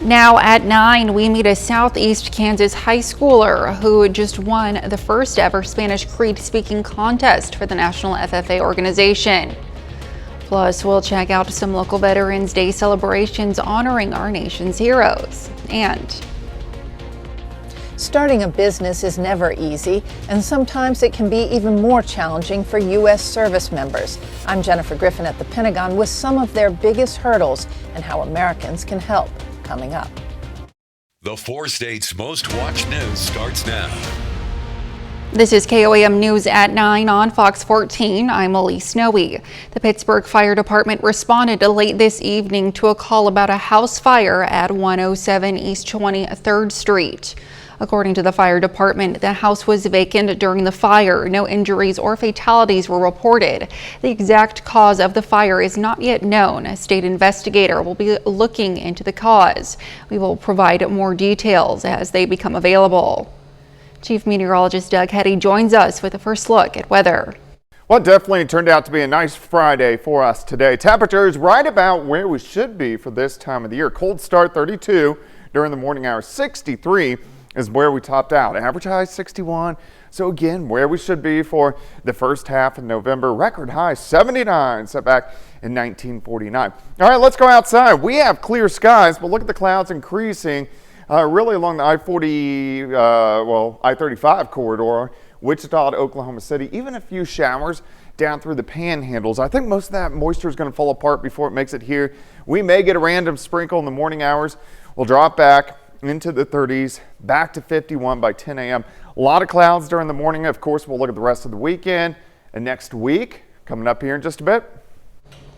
Now at 9, we meet a Southeast Kansas high schooler who just won the first ever Spanish Creed speaking contest for the National FFA organization. Plus, we'll check out some local Veterans Day celebrations honoring our nation's heroes. And starting a business is never easy, and sometimes it can be even more challenging for U.S. service members. I'm Jennifer Griffin at the Pentagon with some of their biggest hurdles and how Americans can help. Coming up. The 4 states' most watched news starts now. This is KOAM News at 9 on Fox 14. I'm Elise Snowy. The Pittsburgh Fire Department responded late this evening to a call about a house fire at 107 East 23rd Street. According to the fire department, the house was vacant during the fire. No injuries or fatalities were reported. The exact cause of the fire is not yet known. A state investigator will be looking into the cause. We will provide more details as they become available. Chief Meteorologist Doug Hetty joins us with a first look at weather. Well, it definitely turned out to be a nice Friday for us today. Temperatures right about where we should be for this time of the year. Cold start 32 during the morning hours, 63 is where we topped out. Average high 61. So again, where we should be for the first half of November. Record high 79 set back in 1949. All right, let's go outside. We have clear skies, but look at the clouds increasing really along the I-35 corridor, Wichita to Oklahoma City. Even a few showers down through the panhandles. I think most of that moisture is going to fall apart before it makes it here. We may get a random sprinkle in the morning hours. We'll drop back into the 30s, back to 51 by 10 a.m. A lot of clouds during the morning. Of course, we'll look at the rest of the weekend and next week coming up here in just a bit.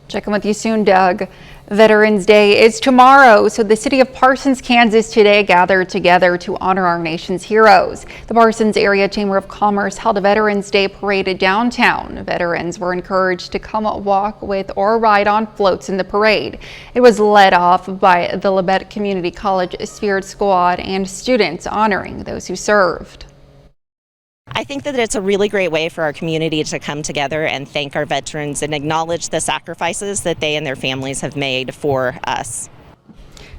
Checking with you soon, Doug. Veterans Day is tomorrow, so the city of Parsons, Kansas today gathered together to honor our nation's heroes. The Parsons Area Chamber of Commerce held a Veterans Day parade downtown. Veterans were encouraged to come walk with or ride on floats in the parade. It was led off by the Labette Community College Spirit Squad and students honoring those who served. I think that it's a really great way for our community to come together and thank our veterans and acknowledge the sacrifices that they and their families have made for us.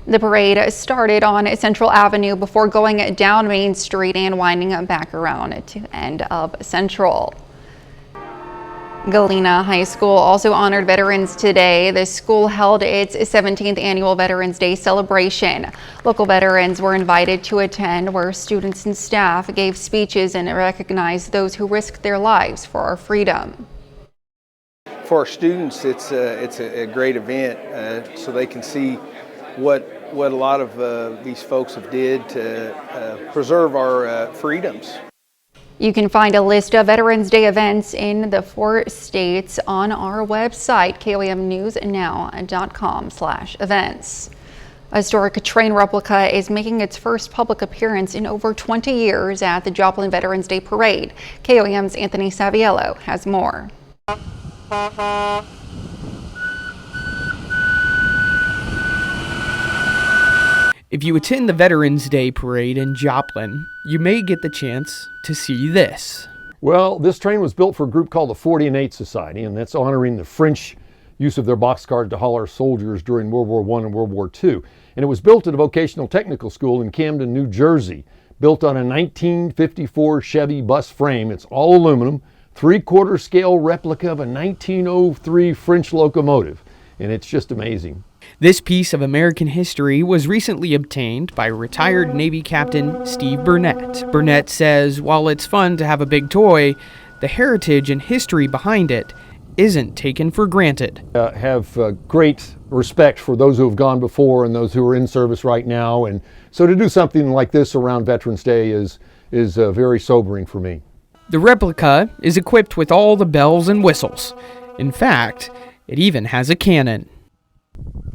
The parade started on Central Avenue before going down Main Street and winding back around to the end of Central. Galena High School also honored veterans today. The school held its 17th annual Veterans Day celebration. Local veterans were invited to attend, where students and staff gave speeches and recognized those who risked their lives for our freedom. For our students, it's a great event so they can see what a lot of these folks have did to preserve our freedoms. You can find a list of Veterans Day events in the 4 states on our website, koamnewsnow.com/events. A historic train replica is making its first public appearance in over 20 years at the Joplin Veterans Day Parade. KOAM's Anthony Saviello has more. If you attend the Veterans Day Parade in Joplin, you may get the chance to see this. Well, this train was built for a group called the 40 and 8 Society, and that's honoring the French use of their boxcars to haul our soldiers during World War I and World War II. And it was built at a vocational technical school in Camden, New Jersey, built on a 1954 Chevy bus frame. It's all aluminum, 3/4 scale replica of a 1903 French locomotive, and it's just amazing. This piece of American history was recently obtained by retired Navy Captain Steve Burnett. Burnett says while it's fun to have a big toy, the heritage and history behind it isn't taken for granted. Have great respect for those who have gone before and those who are in service right now, and so to do something like this around Veterans Day is very sobering for me. The replica is equipped with all the bells and whistles. In fact, it even has a cannon.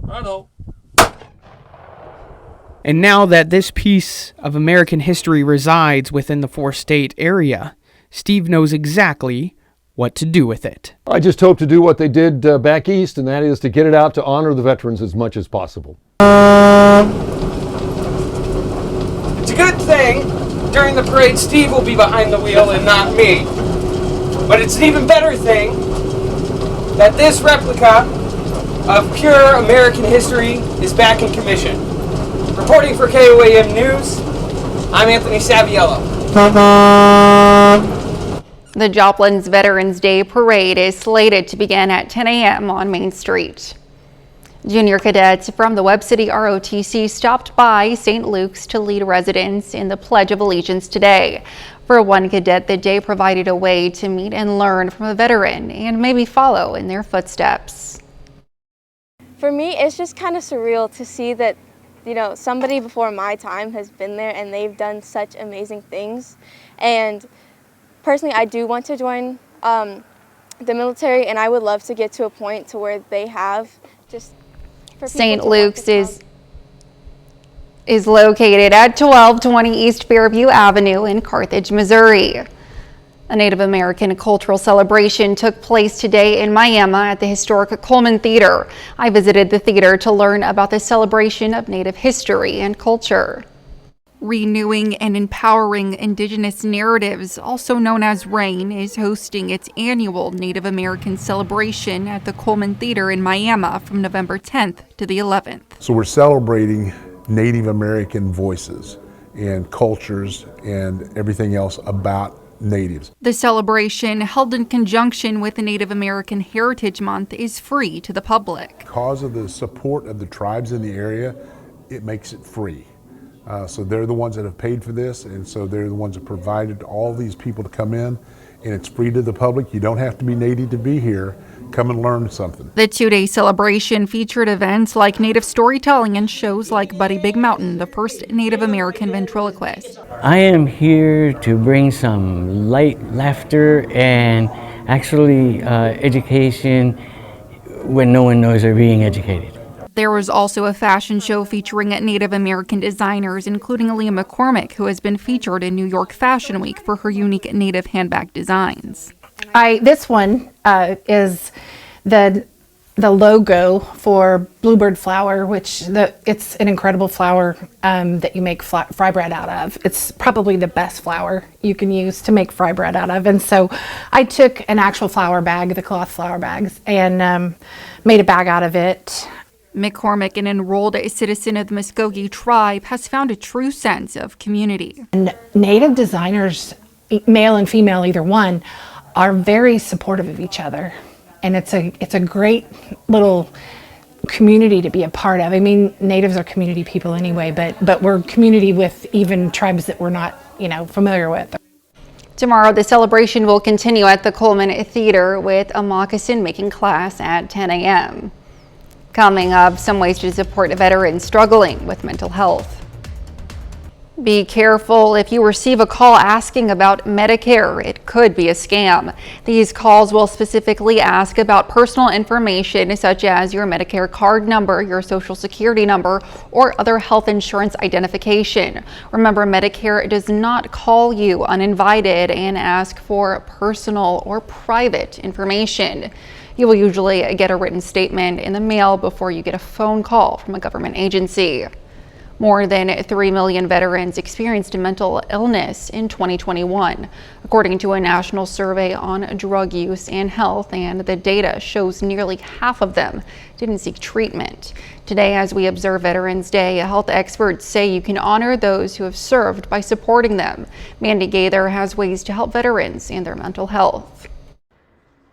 Hello. And now that this piece of American history resides within the 4-state area, Steve knows exactly what to do with it. I just hope to do what they did back east, and that is to get it out to honor the veterans as much as possible. It's a good thing during the parade Steve will be behind the wheel and not me. But it's an even better thing that this replica of pure American history is back in commission. Reporting for KOAM News, I'm Anthony Saviello. The Joplin's Veterans Day Parade is slated to begin at 10 a.m. on Main Street. Junior cadets from the Webb City ROTC stopped by St. Luke's to lead residents in the Pledge of Allegiance today. For one cadet, the day provided a way to meet and learn from a veteran and maybe follow in their footsteps. For me, it's just kind of surreal to see that, somebody before my time has been there and they've done such amazing things. And personally, I do want to join the military, and I would love to get to a point to where they have just for people St. to Luke's want to is located at 1220 East Fairview Avenue in Carthage, Missouri. A Native American cultural celebration took place today in Miami at the historic Coleman Theater. I visited the theater to learn about the celebration of Native history and culture. Renewing and Empowering Indigenous Narratives, also known as RAIN, is hosting its annual Native American celebration at the Coleman Theater in Miami from November 10th to the 11th. So we're celebrating Native American voices and cultures and everything else about Natives. The celebration, held in conjunction with the Native American Heritage Month, is free to the public. Because of the support of the tribes in the area, it makes it free. So they're the ones that have paid for this, and so they're the ones that provided all these people to come in, and it's free to the public. You don't have to be Native to be here. Come and learn something. The two-day celebration featured events like Native storytelling and shows like Buddy Big Mountain, the first Native American ventriloquist. I am here to bring some light laughter and actually education when no one knows they're being educated. There was also a fashion show featuring Native American designers, including Aaliyah McCormick, who has been featured in New York Fashion Week for her unique Native handbag designs. This one is the logo for bluebird flower, which it's an incredible flower that you make fry bread out of. It's probably the best flour you can use to make fry bread out of. And so I took an actual flour bag, the cloth flour bags, and made a bag out of it. McCormick, an enrolled citizen of the Muskogee tribe, has found a true sense of community. And Native designers, male and female, either one, are very supportive of each other. And it's a great little community to be a part of. I mean, Natives are community people anyway, but we're community with even tribes that we're not, familiar with. Tomorrow, the celebration will continue at the Coleman Theater with a moccasin making class at 10 a.m. Coming up, some ways to support veterans struggling with mental health. Be careful if you receive a call asking about Medicare. It could be a scam. These calls will specifically ask about personal information such as your Medicare card number, your Social Security number, or other health insurance identification. Remember, Medicare does not call you uninvited and ask for personal or private information. You will usually get a written statement in the mail before you get a phone call from a government agency. More than 3 million veterans experienced mental illness in 2021, according to a national survey on drug use and health, and the data shows nearly half of them didn't seek treatment. Today, as we observe Veterans Day, health experts say you can honor those who have served by supporting them. Mandy Gaither has ways to help veterans and their mental health.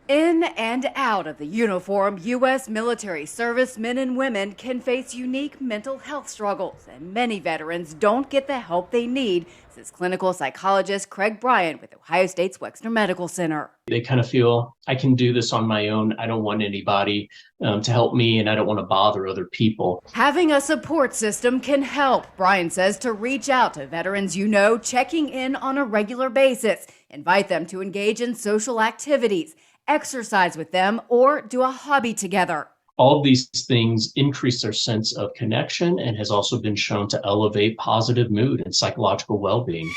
In and out of the uniform, U.S. military servicemen and women can face unique mental health struggles, and many veterans don't get the help they need, says clinical psychologist Craig Bryant with Ohio State's Wexner Medical Center. They kind of feel, I can do this on my own. I don't want anybody to help me, and I don't want to bother other people. Having a support system can help, Bryant says, to reach out to veterans checking in on a regular basis, invite them to engage in social activities, exercise with them, or do a hobby together. All of these things increase their sense of connection and has also been shown to elevate positive mood and psychological well-being.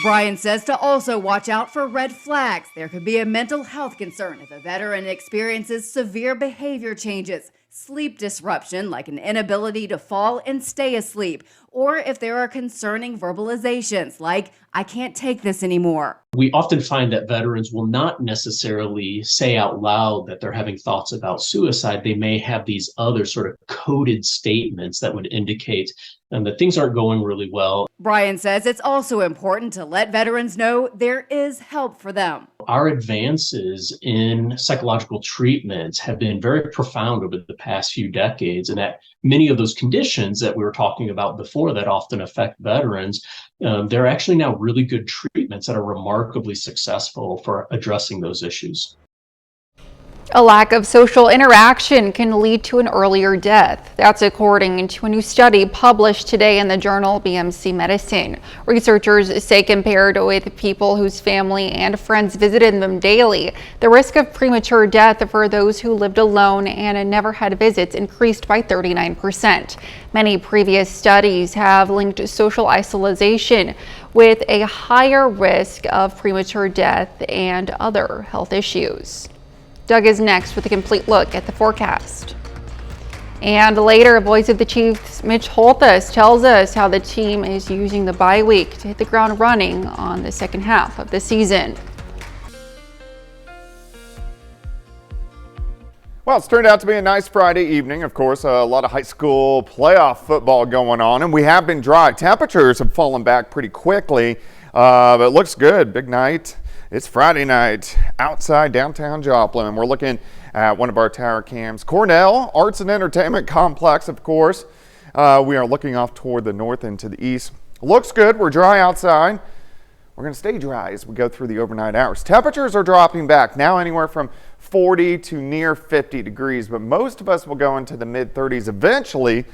Brian says to also watch out for red flags. There could be a mental health concern if a veteran experiences severe behavior changes, sleep disruption like an inability to fall and stay asleep, or if there are concerning verbalizations like, "I can't take this anymore." We often find that veterans will not necessarily say out loud that they're having thoughts about suicide. They may have these other sort of coded statements that would indicate that things aren't going really well. Brian says it's also important to let veterans know there is help for them. Our advances in psychological treatments have been very profound over the past few decades, and that many of those conditions that we were talking about before that often affect veterans, there are actually now really good treatments that are remarkably successful for addressing those issues. A lack of social interaction can lead to an earlier death. That's according to a new study published today in the journal BMC Medicine. Researchers say compared with people whose family and friends visited them daily, the risk of premature death for those who lived alone and never had visits increased by 39%. Many previous studies have linked social isolation with a higher risk of premature death and other health issues. Doug is next with a complete look at the forecast. And later, Voice of the Chiefs Mitch Holthus tells us how the team is using the bye week to hit the ground running on the second half of the season. Well, it's turned out to be a nice Friday evening. Of course, a lot of high school playoff football going on, and we have been dry. Temperatures have fallen back pretty quickly, but it looks good. Big night. It's Friday night outside downtown Joplin. We're looking at one of our tower cams. Cornell Arts and Entertainment Complex, of course. We are looking off toward the north and to the east. Looks good. We're dry outside. We're going to stay dry as we go through the overnight hours. Temperatures are dropping back now anywhere from 40 to near 50 degrees, but most of us will go into the mid 30s eventually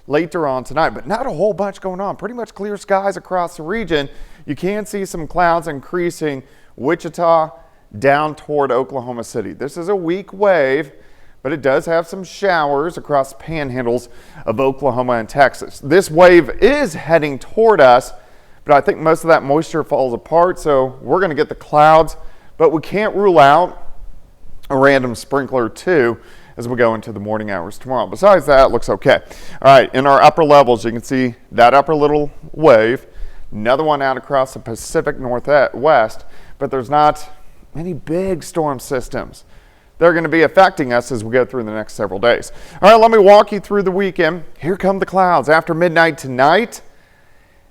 later on tonight, but not a whole bunch going on. Pretty much clear skies across the region. You can see some clouds increasing Wichita down toward Oklahoma City. This is a weak wave, but it does have some showers across panhandles of Oklahoma and Texas. This wave is heading toward us, but I think most of that moisture falls apart, so we're going to get the clouds, but we can't rule out a random sprinkler too as we go into the morning hours tomorrow. Besides that, it looks okay. All right, in our upper levels, you can see that upper little wave, another one out across the Pacific Northwest, but there's not any big storm systems. They're going to be affecting us as we go through the next several days. All right, let me walk you through the weekend. Here come the clouds. After midnight tonight,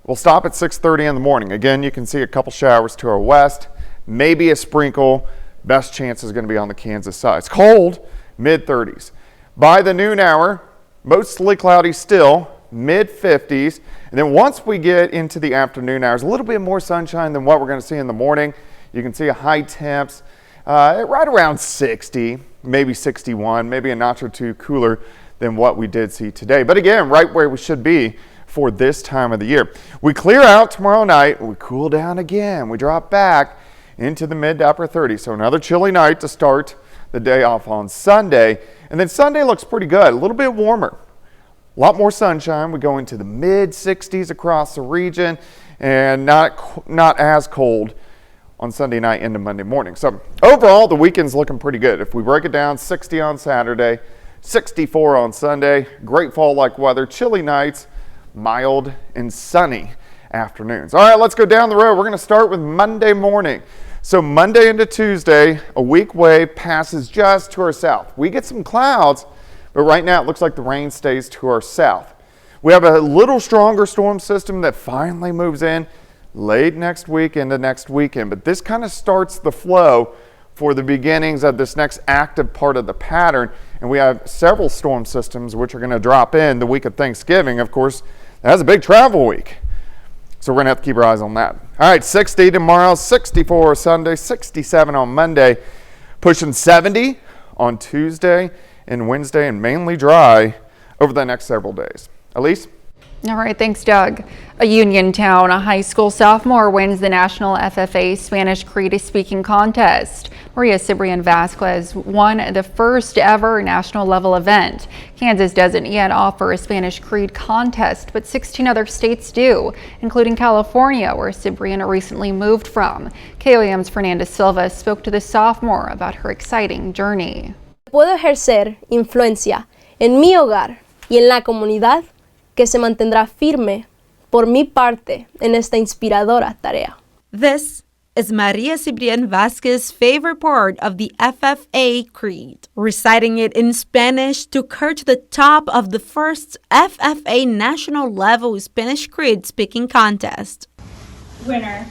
we'll stop at 6:30 in the morning. Again, you can see a couple showers to our west, maybe a sprinkle. Best chance is going to be on the Kansas side. It's cold, mid-30s. By the noon hour, mostly cloudy still, mid-50s. And then once we get into the afternoon hours, a little bit more sunshine than what we're going to see in the morning. You can see a high temps right around 60, maybe 61, maybe a notch or two cooler than what we did see today. But again, right where we should be for this time of the year. We clear out tomorrow night. We cool down again. We drop back into the mid to upper 30s. So another chilly night to start the day off on Sunday. And then Sunday looks pretty good, a little bit warmer. A lot more sunshine. We go into the mid 60s across the region and not as cold on Sunday night into Monday morning. So overall, the weekend's looking pretty good. If we break it down, 60 on Saturday, 64 on Sunday, great fall-like weather, chilly nights, mild and sunny afternoons. All right, let's go down the road. We're going to start with Monday morning. So Monday into Tuesday, a weak wave passes just to our south. We get some clouds, but right now it looks like the rain stays to our south. We have a little stronger storm system that finally moves in late next week into next weekend, but this kind of starts the flow for the beginnings of this next active part of the pattern, and we have several storm systems which are going to drop in the week of Thanksgiving. Of course, that's a big travel week, so we're going to have to keep our eyes on that. All right, 60 tomorrow, 64 Sunday, 67 on Monday, pushing 70 on Tuesday and Wednesday, and mainly dry over the next several days. Elise? All right, thanks, Doug. A Uniontown high school sophomore wins the National FFA Spanish Creed Speaking Contest. Maria Cibrian Vasquez won the first ever national level event. Kansas doesn't yet offer a Spanish Creed contest, but 16 other states do, including California, where Cibrian recently moved from. KOAM's Fernanda Silva spoke to the sophomore about her exciting journey. Puedo ejercer influencia en mi hogar y en la comunidad que se mantendrá firme por mi parte en esta inspiradora tarea. This is Maria Ciprian Vasquez's favorite part of the FFA Creed. Reciting it in Spanish took her to the top of the first FFA national level Spanish Creed speaking contest. Winner,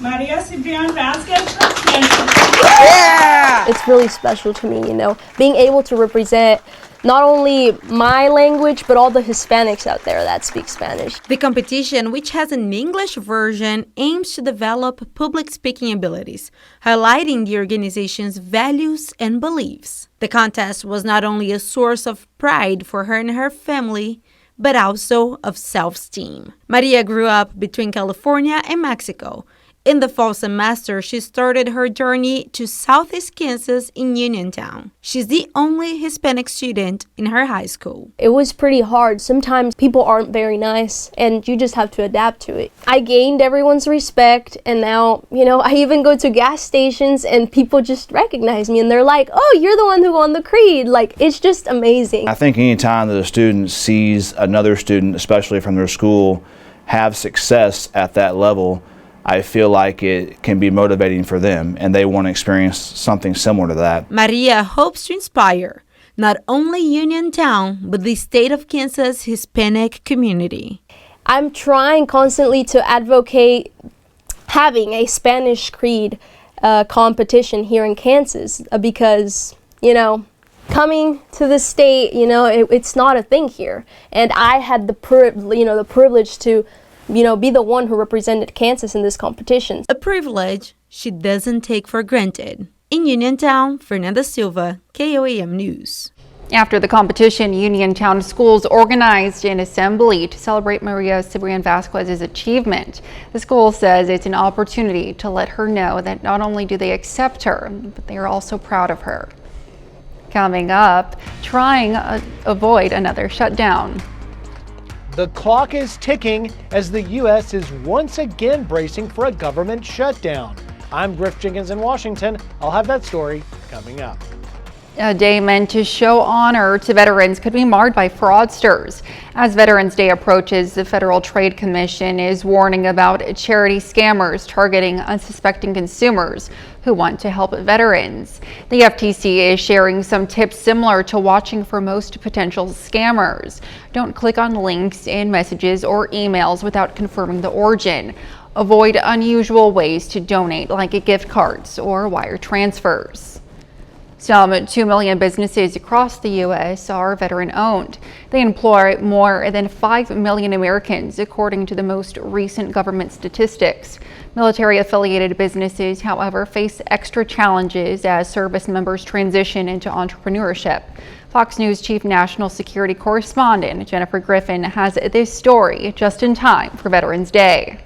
Maria Ciprian Vasquez from Kansas. Yeah! It's really special to me, being able to represent not only my language, but all the Hispanics out there that speak Spanish. The competition, which has an English version, aims to develop public speaking abilities, highlighting the organization's values and beliefs. The contest was not only a source of pride for her and her family, but also of self-esteem. Maria grew up between California and Mexico. In the fall semester, she started her journey to Southeast Kansas in Uniontown. She's the only Hispanic student in her high school. It was pretty hard. Sometimes people aren't very nice, and you just have to adapt to it. I gained everyone's respect, and now, I even go to gas stations, and people just recognize me, and they're like, oh, you're the one who won the Creed. It's just amazing. I think anytime that a student sees another student, especially from their school, have success at that level, I feel like it can be motivating for them, and they want to experience something similar to that. Maria hopes to inspire not only Uniontown, but the state of Kansas Hispanic community. I'm trying constantly to advocate having a Spanish Creed competition here in Kansas because, coming to the state, it's not a thing here. And I had the privilege to be the one who represented Kansas in this competition. A privilege she doesn't take for granted. In Uniontown, Fernanda Silva, KOAM News. After the competition, Uniontown schools organized an assembly to celebrate Maria Ciprian Vasquez's achievement. The school says it's an opportunity to let her know that not only do they accept her, but they are also proud of her. Coming up, trying to avoid another shutdown. The clock is ticking as the U.S. is once again bracing for a government shutdown. I'm Griff Jenkins in Washington. I'll have that story coming up. A day meant to show honor to veterans could be marred by fraudsters. As Veterans Day approaches, the Federal Trade Commission is warning about charity scammers targeting unsuspecting consumers who want to help veterans. The FTC is sharing some tips similar to watching for most potential scammers. Don't click on links in messages or emails without confirming the origin. Avoid unusual ways to donate, like gift cards or wire transfers. Some 2 million businesses across the U.S. are veteran-owned. They employ more than 5 million Americans, according to the most recent government statistics. Military-affiliated businesses, however, face extra challenges as service members transition into entrepreneurship. Fox News Chief National Security Correspondent Jennifer Griffin has this story just in time for Veterans Day.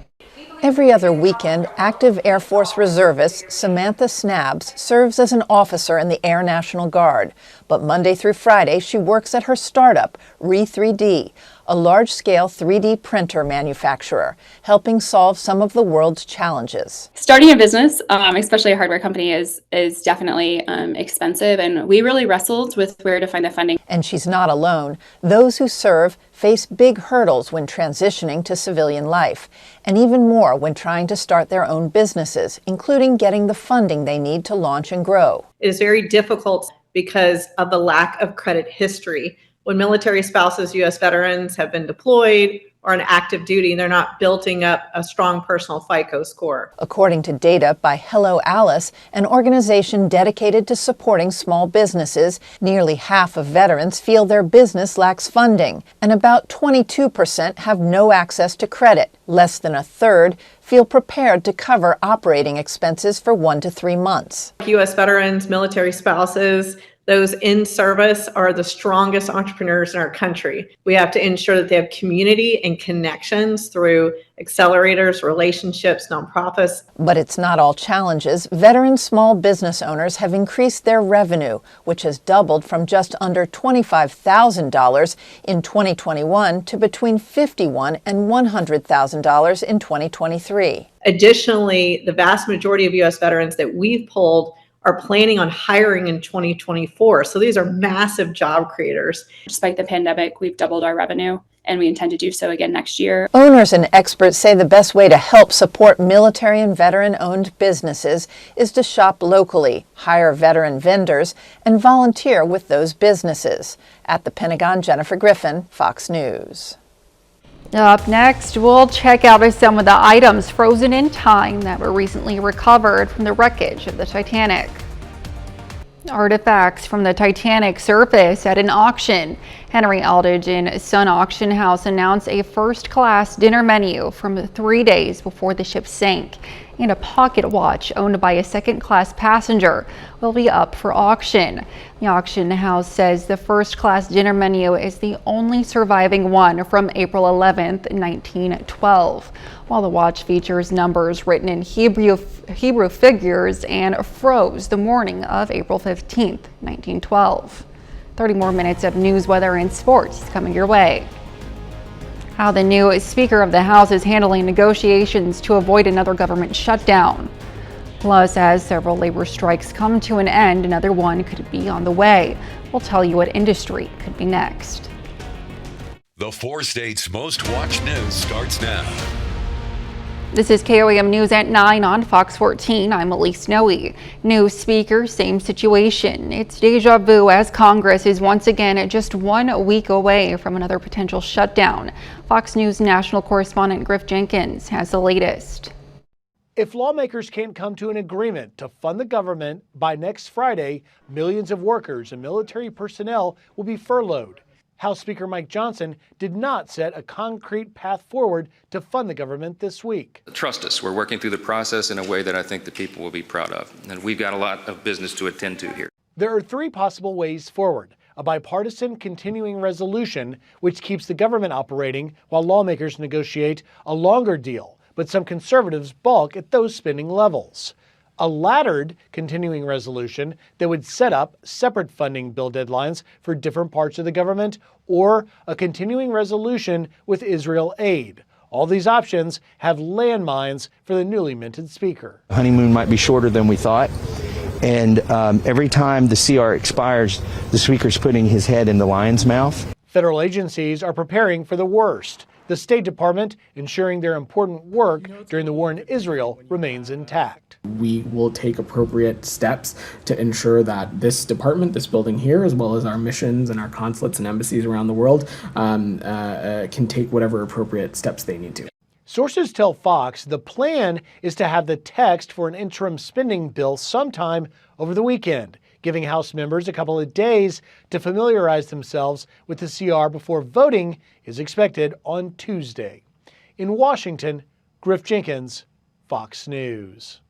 Every other weekend, active Air Force reservist Samantha Snabs serves as an officer in the Air National Guard. But Monday through Friday, she works at her startup, Re3D, a large-scale 3D printer manufacturer, helping solve some of the world's challenges. Starting a business, especially a hardware company, is definitely expensive, and we really wrestled with where to find the funding. And she's not alone. Those who serve face big hurdles when transitioning to civilian life, and even more when trying to start their own businesses, including getting the funding they need to launch and grow. It is very difficult because of the lack of credit history. When military spouses, U.S. veterans have been deployed or on active duty, they're not building up a strong personal FICO score. According to data by Hello Alice, an organization dedicated to supporting small businesses, nearly half of veterans feel their business lacks funding, and about 22% have no access to credit. Less than a third feel prepared to cover operating expenses for 1 to 3 months. U.S. veterans, military spouses, those in service are the strongest entrepreneurs in our country. We have to ensure that they have community and connections through accelerators, relationships, nonprofits. But it's not all challenges. Veteran small business owners have increased their revenue, which has doubled from just under $25,000 in 2021 to between $51,000 and $100,000 in 2023. Additionally, the vast majority of U.S. veterans that we've polled are planning on hiring in 2024. So these are massive job creators. Despite the pandemic, we've doubled our revenue, and we intend to do so again next year. Owners and experts say the best way to help support military and veteran-owned businesses is to shop locally, hire veteran vendors, and volunteer with those businesses. At the Pentagon, Jennifer Griffin, Fox News. Up next, we'll check out some of the items frozen in time that were recently recovered from the wreckage of the Titanic. Artifacts from the Titanic surface at an auction. Henry Aldridge and Son Auction House announced a first-class dinner menu from 3 days before the ship sank, and a pocket watch owned by a second-class passenger will be up for auction. The auction house says the first-class dinner menu is the only surviving one from April 11th, 1912, while the watch features numbers written in Hebrew figures and froze the morning of April 15th, 1912. 30 more minutes of news, weather, and sports coming your way. How the new Speaker of the House is handling negotiations to avoid another government shutdown. Plus, as several labor strikes come to an end, another one could be on the way. We'll tell you what industry could be next. The 4 states' most watched news starts now. This is KOAM News at 9 on Fox 14. I'm Elise Noe. New speaker, same situation. It's deja vu as Congress is once again just 1 week away from another potential shutdown. Fox News national correspondent Griff Jenkins has the latest. If lawmakers can't come to an agreement to fund the government by next Friday, millions of workers and military personnel will be furloughed. House Speaker Mike Johnson did not set a concrete path forward to fund the government this week. Trust us, we're working through the process in a way that I think the people will be proud of. And we've got a lot of business to attend to here. There are 3 possible ways forward. A bipartisan continuing resolution, which keeps the government operating while lawmakers negotiate a longer deal, but some conservatives balk at those spending levels. A laddered continuing resolution that would set up separate funding bill deadlines for different parts of the government, or a continuing resolution with Israel aid. All these options have landmines for the newly minted speaker. Honeymoon might be shorter than we thought, and every time the CR expires, the speaker's putting his head in the lion's mouth. Federal agencies are preparing for the worst. The State Department ensuring their important work during the war in Israel remains intact. We will take appropriate steps to ensure that this department, this building here, as well as our missions and our consulates and embassies around the world can take whatever appropriate steps they need to. Sources tell Fox the plan is to have the text for an interim spending bill sometime over the weekend, giving House members a couple of days to familiarize themselves with the CR before voting is expected on Tuesday. In Washington, Griff Jenkins, Fox News.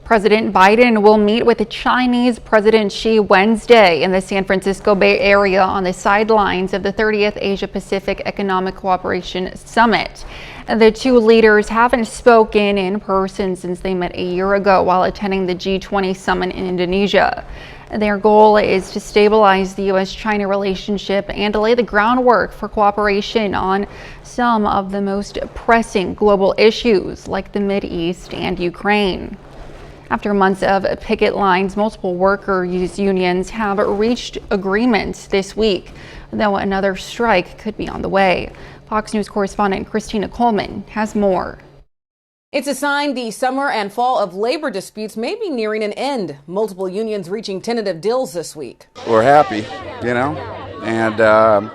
President Biden will meet with Chinese President Xi Wednesday in the San Francisco Bay Area on the sidelines of the 30th Asia-Pacific Economic Cooperation Summit. The two leaders haven't spoken in person since they met a year ago while attending the G20 summit in Indonesia. Their goal is to stabilize the U.S.-China relationship and to lay the groundwork for cooperation on some of the most pressing global issues like the Mideast and Ukraine. After months of picket lines, multiple workers' unions have reached agreements this week, though another strike could be on the way. Fox News correspondent Christina Coleman has more. It's a sign the summer and fall of labor disputes may be nearing an end. Multiple unions reaching tentative deals this week. We're happy, and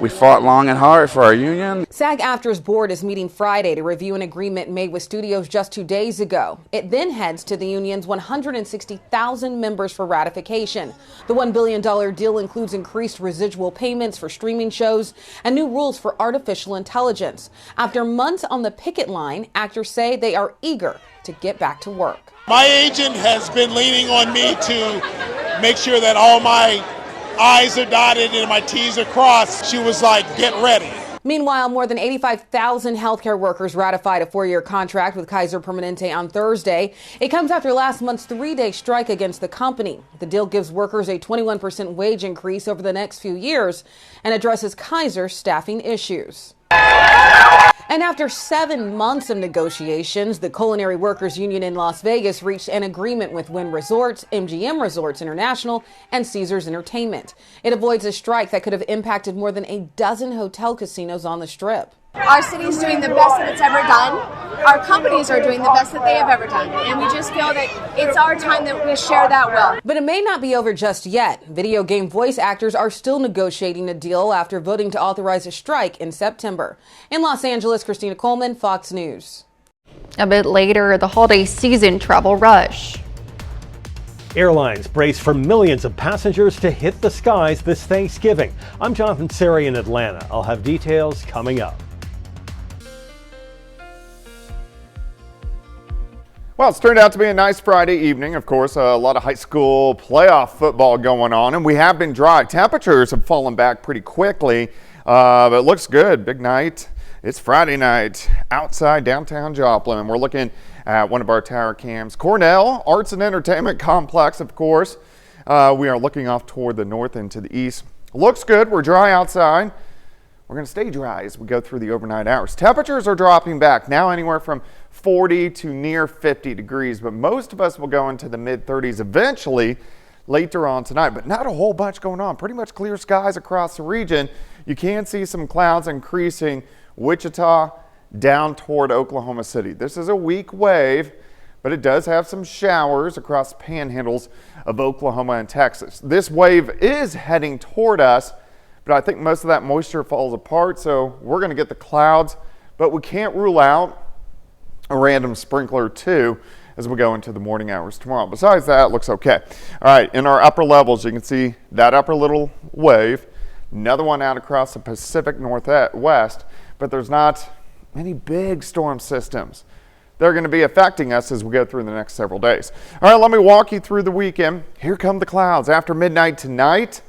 we fought long and hard for our union. SAG-AFTRA's board is meeting Friday to review an agreement made with studios just 2 days ago. It then heads to the union's 160,000 members for ratification. The $1 billion deal includes increased residual payments for streaming shows and new rules for artificial intelligence. After months on the picket line, actors say they are eager to get back to work. My agent has been leaning on me to make sure that all my I's are dotted and my T's are crossed. She was like, get ready. Meanwhile, more than 85,000 healthcare workers ratified a 4-year contract with Kaiser Permanente on Thursday. It comes after last month's 3-day strike against the company. The deal gives workers a 21% wage increase over the next few years and addresses Kaiser's staffing issues. And after 7 months of negotiations, the Culinary Workers Union in Las Vegas reached an agreement with Wynn Resorts, MGM Resorts International, and Caesars Entertainment. It avoids a strike that could have impacted more than a dozen hotel casinos on the Strip. Our city's doing the best that it's ever done. Our companies are doing the best that they have ever done. And we just feel that it's our time that we share that well. But it may not be over just yet. Video game voice actors are still negotiating a deal after voting to authorize a strike in September. In Los Angeles, Christina Coleman, Fox News. A bit later, the holiday season travel rush. Airlines brace for millions of passengers to hit the skies this Thanksgiving. I'm Jonathan Seri in Atlanta. I'll have details coming up. Well, it's turned out to be a nice Friday evening. Of course, a lot of high school playoff football going on, and we have been dry. Temperatures have fallen back pretty quickly, but it looks good. Big night. It's Friday night outside downtown Joplin, and we're looking at one of our tower cams. Cornell Arts and Entertainment Complex, of course. We are looking off toward the north and to the east. Looks good. We're dry outside. We're going to stay dry as we go through the overnight hours. Temperatures are dropping back now anywhere from 40 to near 50 degrees, but most of us will go into the mid-30s eventually later on tonight, but not a whole bunch going on. Pretty much clear skies across the region. You can see some clouds increasing Wichita down toward Oklahoma City. This is a weak wave, but it does have some showers across panhandles of Oklahoma and Texas. This wave is heading toward us, but I think most of that moisture falls apart, so we're going to get the clouds, but we can't rule out a random sprinkler too as we go into the morning hours tomorrow. Besides that, it looks okay. All right, in our upper levels, you can see that upper little wave, another one out across the Pacific Northwest, but there's not any big storm systems. They're going to be affecting us as we go through the next several days. All right, let me walk you through the weekend. Here come the clouds. After midnight tonight,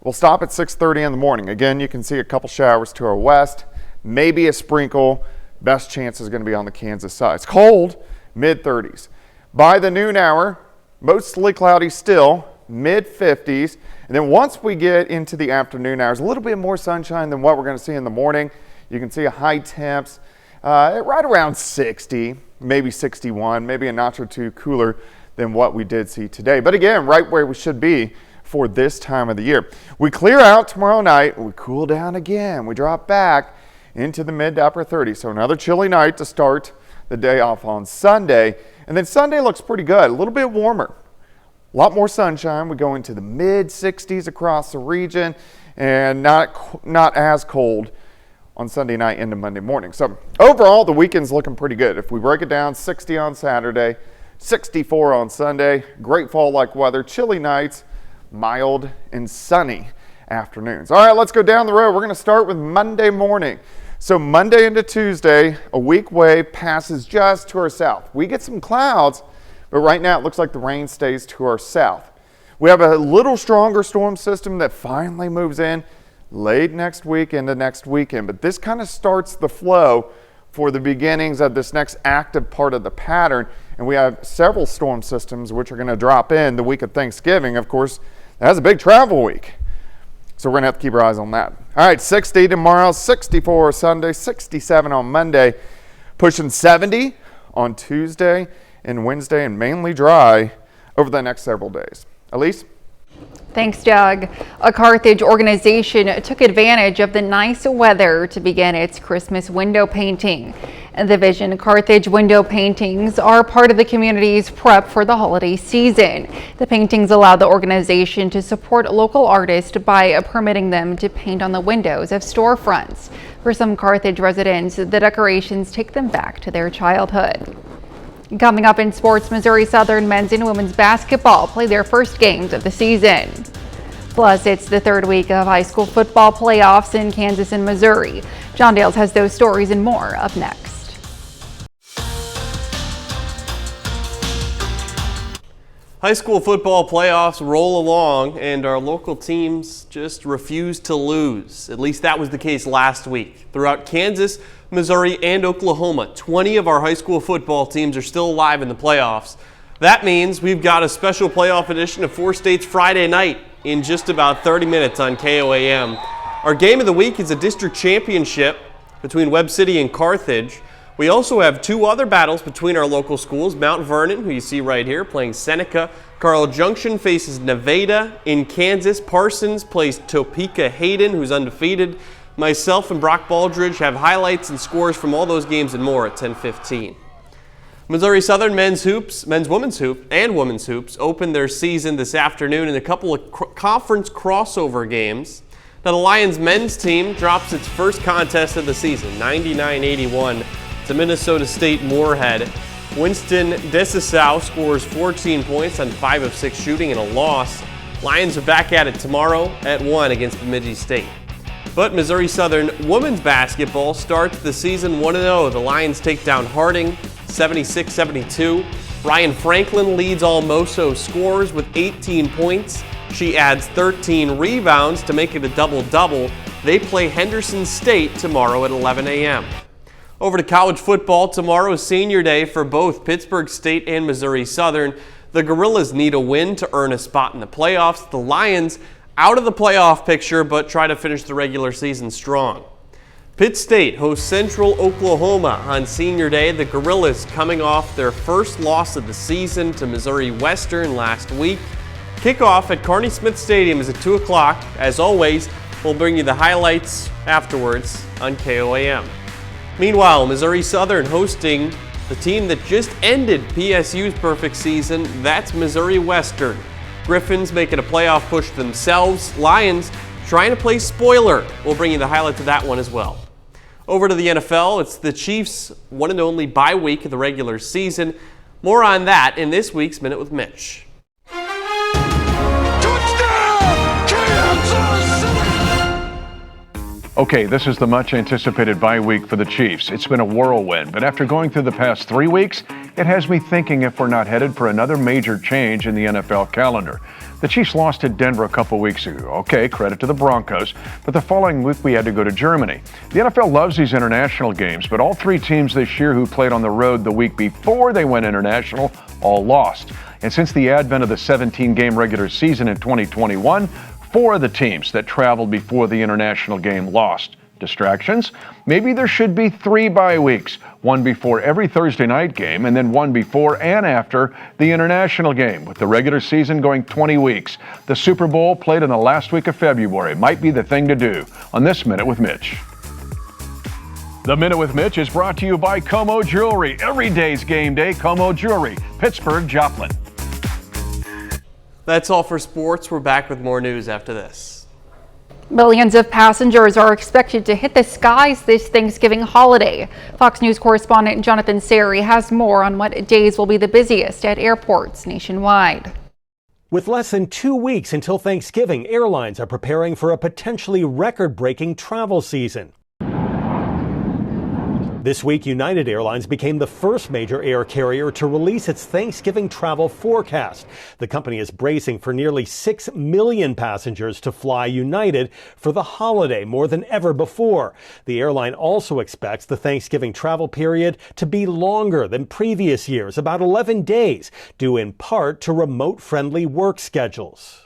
we'll stop at 6:30 in the morning. Again, you can see a couple showers to our west, maybe a sprinkle. Best chance is going to be on the Kansas side. It's cold, mid-30s. By the noon hour, mostly cloudy still, mid-50s. And then once we get into the afternoon hours, a little bit more sunshine than what we're going to see in the morning. You can see a high temps right around 60, maybe 61, maybe a notch or two cooler than what we did see today. But again, right where we should be for this time of the year. We clear out tomorrow night. We cool down again. We drop back into the mid to upper 30s. So another chilly night to start the day off on Sunday. And then Sunday looks pretty good, a little bit warmer. A lot more sunshine. We go into the mid 60s across the region and not as cold on Sunday night into Monday morning. So overall, the weekend's looking pretty good. If we break it down, 60 on Saturday, 64 on Sunday, great fall-like weather, chilly nights, mild and sunny afternoons. All right, let's go down the road. We're going to start with Monday morning. So Monday into Tuesday, a weak wave passes just to our south. We get some clouds, but right now it looks like the rain stays to our south. We have a little stronger storm system that finally moves in late next week into next weekend, but this kind of starts the flow for the beginnings of this next active part of the pattern, and we have several storm systems which are going to drop in the week of Thanksgiving. Of course, that's a big travel week. So we're going to have to keep our eyes on that. All right, 60 tomorrow, 64 Sunday, 67 on Monday, pushing 70 on Tuesday and Wednesday, and mainly dry over the next several days. Elise? Thanks, Doug. A Carthage organization took advantage of the nice weather to begin its Christmas window painting. The Vision Carthage window paintings are part of the community's prep for the holiday season. The paintings allow the organization to support local artists by permitting them to paint on the windows of storefronts. For some Carthage residents, the decorations take them back to their childhood. Coming up in sports, Missouri Southern men's and women's basketball play their first games of the season. Plus, it's the third week of high school football playoffs in Kansas and Missouri. John Dales has those stories and more up next. High school football playoffs roll along, and our local teams just refuse to lose. At least that was the case last week. Throughout Kansas, Missouri, and Oklahoma, 20 of our high school football teams are still alive in the playoffs. That means we've got a special playoff edition of Four States Friday night in just about 30 minutes on KOAM. Our game of the week is a district championship between Webb City and Carthage. We also have two other battles between our local schools. Mount Vernon, who you see right here, playing Seneca. Carl Junction faces Nevada. In Kansas, Parsons plays Topeka Hayden, who's undefeated. Myself and Brock Baldridge have highlights and scores from all those games and more at 10:15. Missouri Southern men's, women's hoop, and women's hoops opened their season this afternoon in a couple of conference crossover games. Now the Lions men's team drops its first contest of the season, 99-81 to Minnesota State Moorhead. Winston Desisau scores 14 points on 5 of 6 shooting in a loss. Lions are back at it tomorrow at 1 against Bemidji State. But Missouri Southern women's basketball starts the season 1-0. The Lions take down Harding 76-72. Ryan Franklin leads all MoSo scorers with 18 points. She adds 13 rebounds to make it a double-double. They play Henderson State tomorrow at 11 a.m. Over to college football. Tomorrow is senior day for both Pittsburgh State and Missouri Southern. The Gorillas need a win to earn a spot in the playoffs. The Lions out of the playoff picture, but try to finish the regular season strong. Pitt State hosts Central Oklahoma on senior day. The Gorillas coming off their first loss of the season to Missouri Western last week. Kickoff at Kearney Smith Stadium is at 2 o'clock. As always, we'll bring you the highlights afterwards on KOAM. Meanwhile, Missouri Southern hosting the team that just ended PSU's perfect season. That's Missouri Western. Griffins making a playoff push themselves. Lions trying to play spoiler. We'll bring you the highlights of that one as well. Over to the NFL, it's the Chiefs' one and only bye week of the regular season. More on that in this week's Minute with Mitch. Okay, this is the much-anticipated bye week for the Chiefs. It's been a whirlwind, but after going through the past 3 weeks, it has me thinking if we're not headed for another major change in the NFL calendar. The Chiefs lost to Denver a couple weeks ago. Okay, credit to the Broncos, but the following week we had to go to Germany. The NFL loves these international games, but all 3 teams this year who played on the road the week before they went international all lost. And since the advent of the 17-game regular season in 2021, 4 of the teams that traveled before the international game lost. Distractions? Maybe there should be 3 bye weeks, 1 before every Thursday night game and then 1 before and after the international game, with the regular season going 20 weeks. The Super Bowl played in the last week of February might be the thing to do on this Minute with Mitch. The Minute with Mitch is brought to you by Como Jewelry. Every day's game day, Como Jewelry, Pittsburgh, Joplin. That's all for sports. We're back with more news after this. Millions of passengers are expected to hit the skies this Thanksgiving holiday. Fox News correspondent Jonathan Sari has more on what days will be the busiest at airports nationwide. With less than 2 weeks until Thanksgiving, airlines are preparing for a potentially record-breaking travel season. This week, United Airlines became the first major air carrier to release its Thanksgiving travel forecast. The company is bracing for nearly 6 million passengers to fly United for the holiday, more than ever before. The airline also expects the Thanksgiving travel period to be longer than previous years, about 11 days, due in part to remote-friendly work schedules.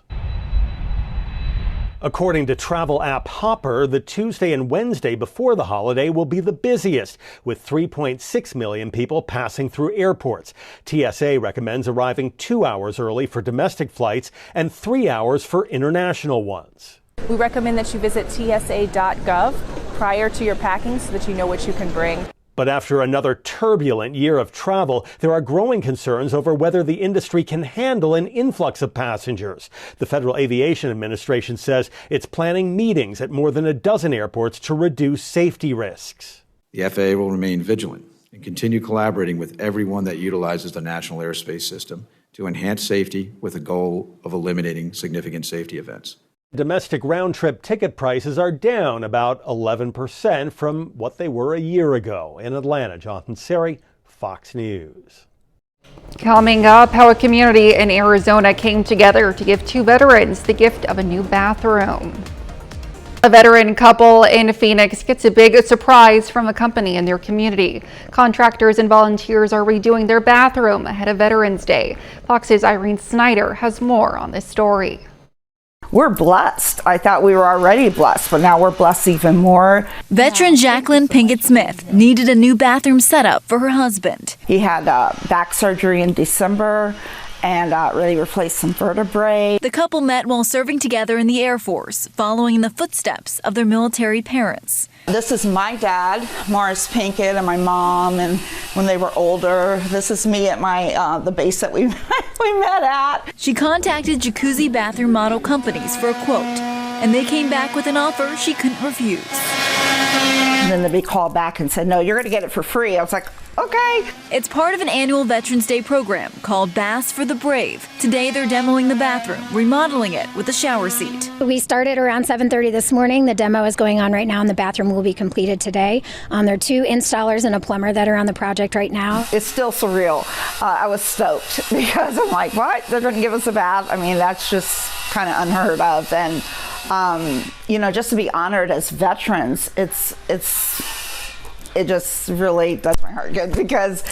According to travel app Hopper, the Tuesday and Wednesday before the holiday will be the busiest, with 3.6 million people passing through airports. TSA recommends arriving 2 hours early for domestic flights and 3 hours for international ones. We recommend that you visit tsa.gov prior to your packing so that you know what you can bring. But after another turbulent year of travel, there are growing concerns over whether the industry can handle an influx of passengers. The Federal Aviation Administration says it's planning meetings at more than a dozen airports to reduce safety risks. The FAA will remain vigilant and continue collaborating with everyone that utilizes the national airspace system to enhance safety with the goal of eliminating significant safety events. Domestic round-trip ticket prices are down about 11% from what they were a year ago. In Atlanta, Jonathan Sari, Fox News. Coming up, how a community in Arizona came together to give 2 veterans the gift of a new bathroom. A veteran couple in Phoenix gets a big surprise from a company in their community. Contractors and volunteers are redoing their bathroom ahead of Veterans Day. Fox's Irene Snyder has more on this story. We're blessed. I thought we were already blessed, but now we're blessed even more. Veteran Jacqueline Pinkett-Smith needed a new bathroom setup for her husband. He had back surgery in December and really replaced some vertebrae. The couple met while serving together in the Air Force, following in the footsteps of their military parents. This is my dad, Morris Pinkett, and my mom, and when they were older. This is me at my the base that we met at. She contacted jacuzzi bathroom model companies for a quote, and they came back with an offer she couldn't refuse. And then they called back and said, no, you're going to get it for free. I was like, okay. It's part of an annual Veterans Day program called Baths for the Brave. Today they're demoing the bathroom, remodeling it with a shower seat. We started around 7:30 this morning. The demo is going on right now and the bathroom will be completed today. There are 2 installers and a plumber that are on the project right now. It's still surreal. I was stoked because I'm like, what? They're going to give us a bath? I mean, that's just kind of unheard of. And just to be honored as veterans, it just really does my heart good because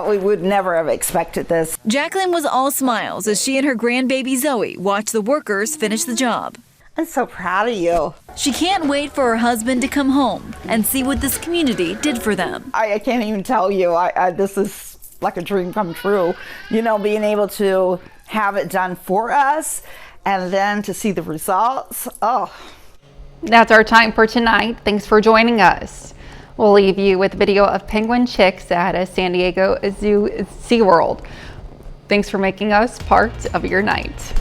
we would never have expected this. Jacqueline was all smiles as she and her grandbaby Zoe watched the workers finish the job. I'm so proud of you. She can't wait for her husband to come home and see what this community did for them. I can't even tell you. This is like a dream come true. Being able to have it done for us and then to see the results. Oh. That's our time for tonight. Thanks for joining us. We'll leave you with video of penguin chicks at a San Diego Zoo SeaWorld. Thanks for making us part of your night.